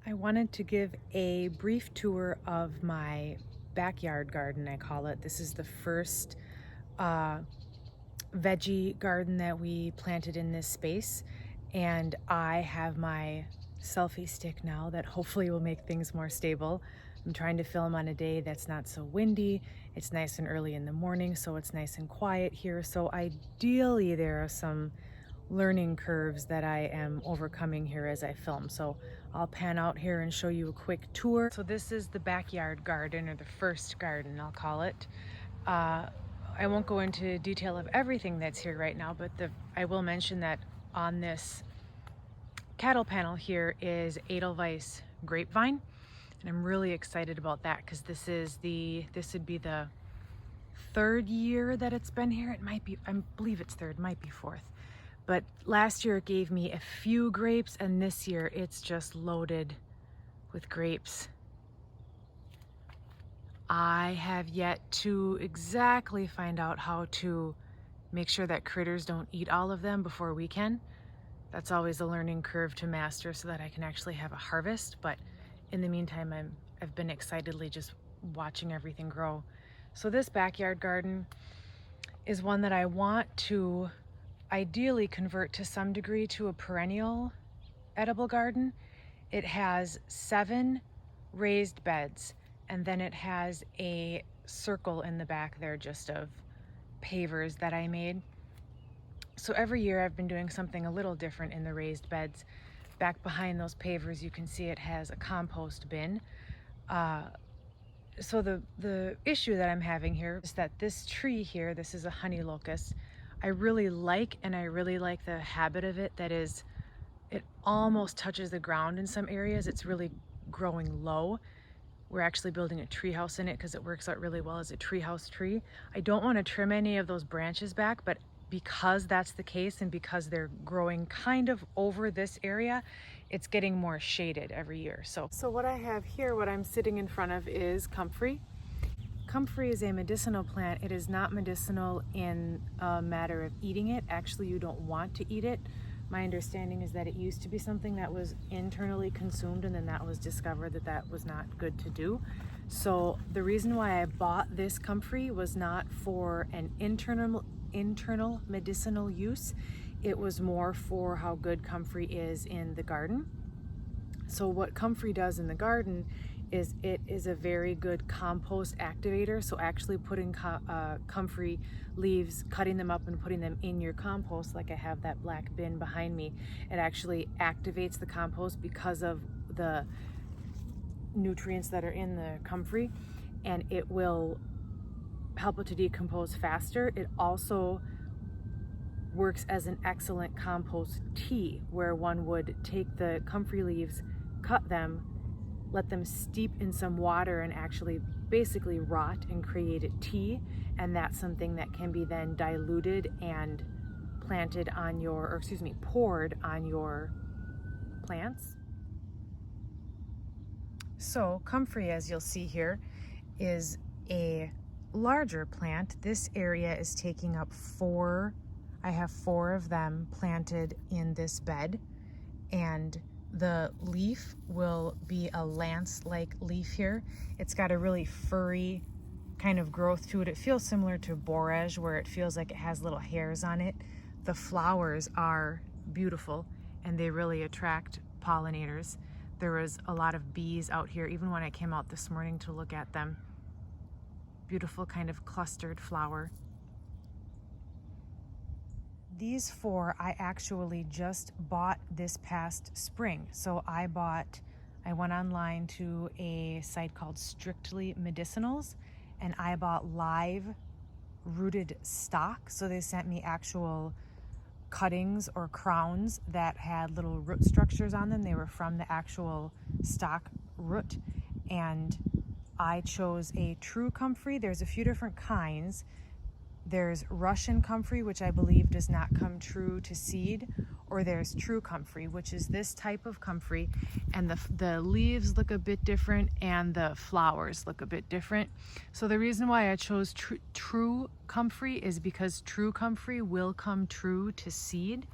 I wanted to give a brief tour of my backyard garden, I call it. This is the first veggie garden that we planted in this space, and I have my selfie stick now that hopefully will make things more stable. I'm trying to film on a day that's not so windy. It's nice and early in the morning, so it's nice and quiet here. So ideally there are some learning curves that I am overcoming here as I film. So I'll pan out here and show you a quick tour. So this is the backyard garden, or the first garden, I'll call it. I won't go into detail of everything that's here right now, but I will mention that on this cattle panel here is Edelweiss grapevine, and I'm really excited about that because this would be the third year that it's been here. It might be, I believe it's third, might be fourth. But last year it gave me a few grapes, and this year it's just loaded with grapes. I have yet to exactly find out how to make sure that critters don't eat all of them before we can. That's always a learning curve to master so that I can actually have a harvest. But in the meantime, I've been excitedly just watching everything grow. So this backyard garden is one that I want to ideally convert to some degree to a perennial edible garden. It has 7 raised beds, and then it has a circle in the back there just of pavers that I made. So every year I've been doing something a little different in the raised beds. Back behind those pavers you can see it has a compost bin. So the issue that I'm having here is that this tree here, this is a honey locust, I really like, and I really like the habit of it. That is, it almost touches the ground in some areas. It's really growing low. We're actually building a tree house in it because it works out really well as a tree house tree. I don't want to trim any of those branches back, but because that's the case and because they're growing kind of over this area, it's getting more shaded every year. So what I have here, what I'm sitting in front of, is Comfrey. Comfrey is a medicinal plant. It is not medicinal in a matter of eating it. Actually, you don't want to eat it. My understanding is that it used to be something that was internally consumed, and then that was discovered that was not good to do. So the reason why I bought this Comfrey was not for an internal medicinal use. It was more for how good Comfrey is in the garden. So what Comfrey does in the garden is it is a very good compost activator. So actually putting comfrey leaves, cutting them up and putting them in your compost, like I have that black bin behind me, it actually activates the compost because of the nutrients that are in the comfrey, and it will help it to decompose faster. It also works as an excellent compost tea, where one would take the comfrey leaves, cut them, let them steep in some water and actually basically rot and create a tea, and that's something that can be then diluted and planted on your, or excuse me, poured on your plants. So Comfrey, as you'll see here, is a larger plant. This area is taking up 4, I have 4 of them planted in this bed, and the leaf will be a lance-like leaf here. It's got a really furry kind of growth to it. It feels similar to borage, where it feels like it has little hairs on it. The flowers are beautiful, and they really attract pollinators. There was a lot of bees out here, even when I came out this morning to look at them. Beautiful kind of clustered flower. These 4 I actually just bought this past spring. So I went online to a site called Strictly Medicinals, and I bought live rooted stock. So they sent me actual cuttings or crowns that had little root structures on them. They were from the actual stock root, and I chose a true comfrey. There's a few different kinds. There's Russian comfrey, which I believe does not come true to seed, or there's true comfrey, which is this type of comfrey, and the leaves look a bit different and the flowers look a bit different. So the reason why I chose true comfrey is because true comfrey will come true to seed,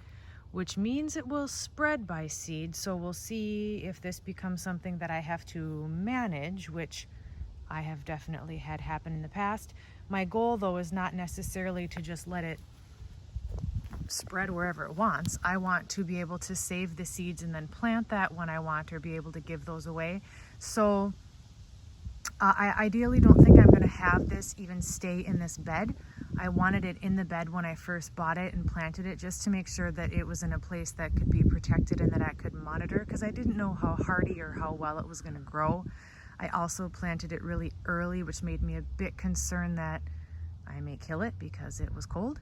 which means it will spread by seed. So we'll see if this becomes something that I have to manage, which I have definitely had happen in the past. My goal though is not necessarily to just let it spread wherever it wants. I want to be able to save the seeds and then plant that when I want, or be able to give those away. So I ideally don't think I'm going to have this even stay in this bed. I wanted it in the bed when I first bought it and planted it, just to make sure that it was in a place that could be protected and that I could monitor, because I didn't know how hardy or how well it was going to grow. I also planted it really early, which made me a bit concerned that I may kill it because it was cold,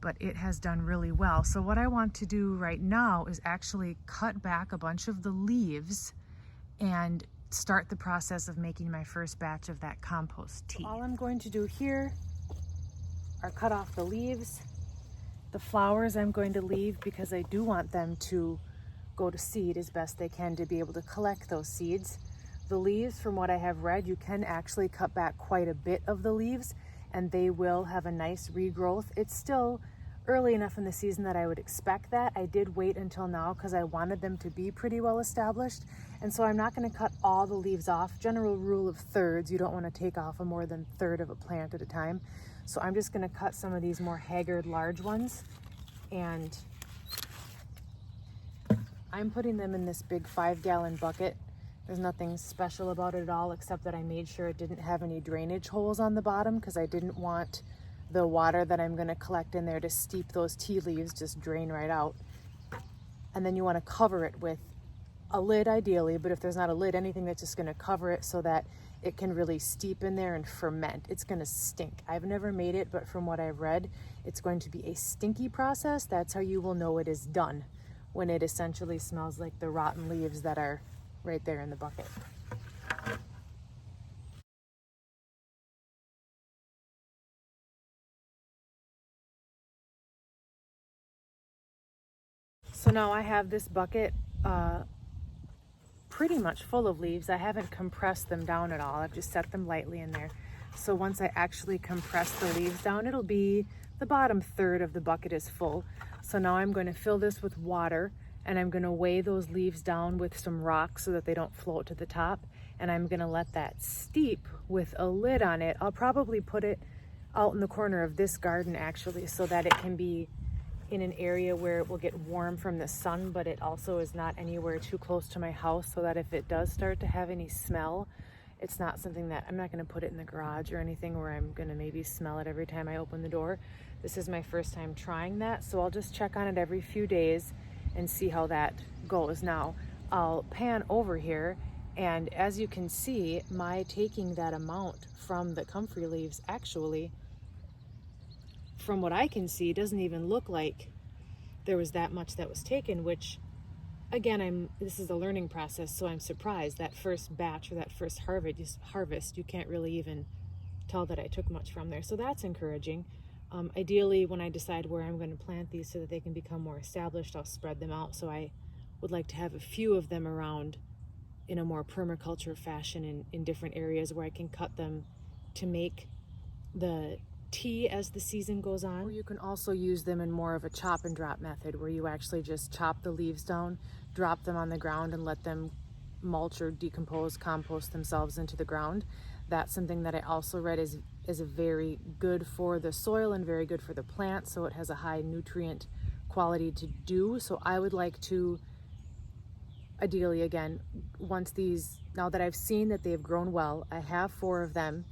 but it has done really well. So what I want to do right now is actually cut back a bunch of the leaves and start the process of making my first batch of that compost tea. All I'm going to do here are cut off the leaves. The flowers I'm going to leave because I do want them to go to seed as best they can, to be able to collect those seeds. The leaves, from what I have read, you can actually cut back quite a bit of the leaves and they will have a nice regrowth. It's still early enough in the season that I would expect that. I did wait until now because I wanted them to be pretty well established. And so I'm not going to cut all the leaves off. General rule of thirds, you don't want to take off a more than third of a plant at a time. So I'm just going to cut some of these more haggard large ones, and I'm putting them in this big 5-gallon bucket. There's nothing special about it at all, except that I made sure it didn't have any drainage holes on the bottom, because I didn't want the water that I'm going to collect in there to steep those tea leaves, just drain right out. And then you want to cover it with a lid ideally, but if there's not a lid, anything that's just going to cover it so that it can really steep in there and ferment. It's going to stink. I've never made it, but from what I've read, it's going to be a stinky process. That's how you will know it is done, when it essentially smells like the rotten leaves that are right there in the bucket. So now I have this bucket pretty much full of leaves. I haven't compressed them down at all. I've just set them lightly in there. So once I actually compress the leaves down, it'll be the bottom third of the bucket is full. So now I'm going to fill this with water, and I'm going to weigh those leaves down with some rocks so that they don't float to the top. And I'm going to let that steep with a lid on it. I'll probably put it out in the corner of this garden actually, so that it can be in an area where it will get warm from the sun, but it also is not anywhere too close to my house, so that if it does start to have any smell, it's not something that I'm not going to put it in the garage or anything where I'm going to maybe smell it every time I open the door. This is my first time trying that, so I'll just check on it every few days and see how that goes. Now I'll pan over here, and as you can see, my taking that amount from the comfrey leaves, actually, from what I can see, doesn't even look like there was that much that was taken, which again, this is a learning process, so I'm surprised. That first batch or that first harvest, you can't really even tell that I took much from there. So that's encouraging. Ideally, when I decide where I'm going to plant these so that they can become more established, I'll spread them out. So I would like to have a few of them around in a more permaculture fashion in different areas where I can cut them to make the tea as the season goes on. Or you can also use them in more of a chop and drop method, where you actually just chop the leaves down, drop them on the ground, and let them mulch or decompose, compost themselves into the ground. That's something that I also read is a very good for the soil and very good for the plant, so it has a high nutrient quality to do. So I would like to, ideally, again, once these, now that I've seen that they've grown well, I have 4 of them.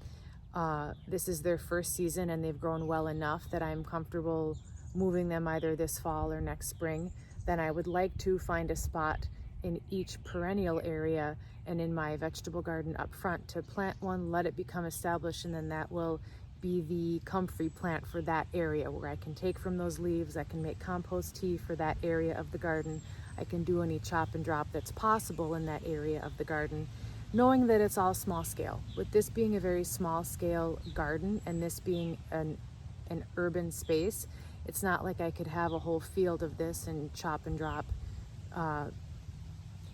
This is their first season and they've grown well enough that I'm comfortable moving them either this fall or next spring. Then I would like to find a spot in each perennial area and in my vegetable garden up front to plant one, let it become established, and then that will be the comfrey plant for that area, where I can take from those leaves, I can make compost tea for that area of the garden. I can do any chop and drop that's possible in that area of the garden, knowing that it's all small scale. With this being a very small scale garden and this being an urban space, it's not like I could have a whole field of this and chop and drop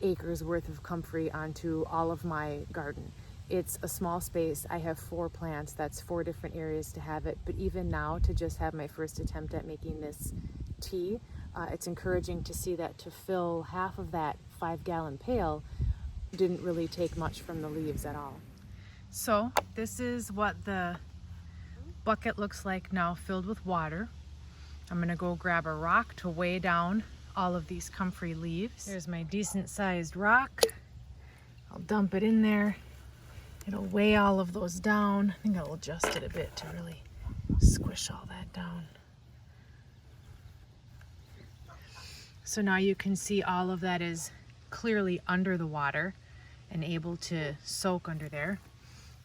acres worth of comfrey onto all of my garden. It's a small space. I have 4 plants. That's 4 different areas to have it. But even now, to just have my first attempt at making this tea, it's encouraging to see that to fill half of that 5-gallon pail didn't really take much from the leaves at all. So this is what the bucket looks like now, filled with water. I'm gonna go grab a rock to weigh down all of these comfrey leaves. There's my decent sized rock. I'll dump it in there. It'll weigh all of those down. I think I'll adjust it a bit to really squish all that down. So now you can see all of that is clearly under the water and able to soak under there.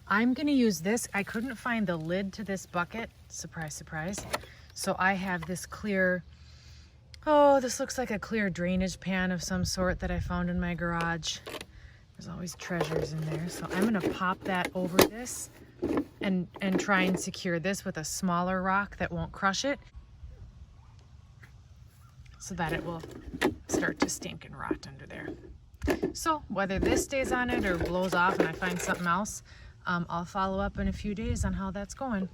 I'm gonna use this. I couldn't find the lid to this bucket. Surprise, surprise. So I have this clear, oh, this looks like a clear drainage pan of some sort that I found in my garage. There's always treasures in there. So I'm gonna pop that over this and try and secure this with a smaller rock that won't crush it, so that it will start to stink and rot under there. So whether this stays on it or blows off and I find something else, I'll follow up in a few days on how that's going.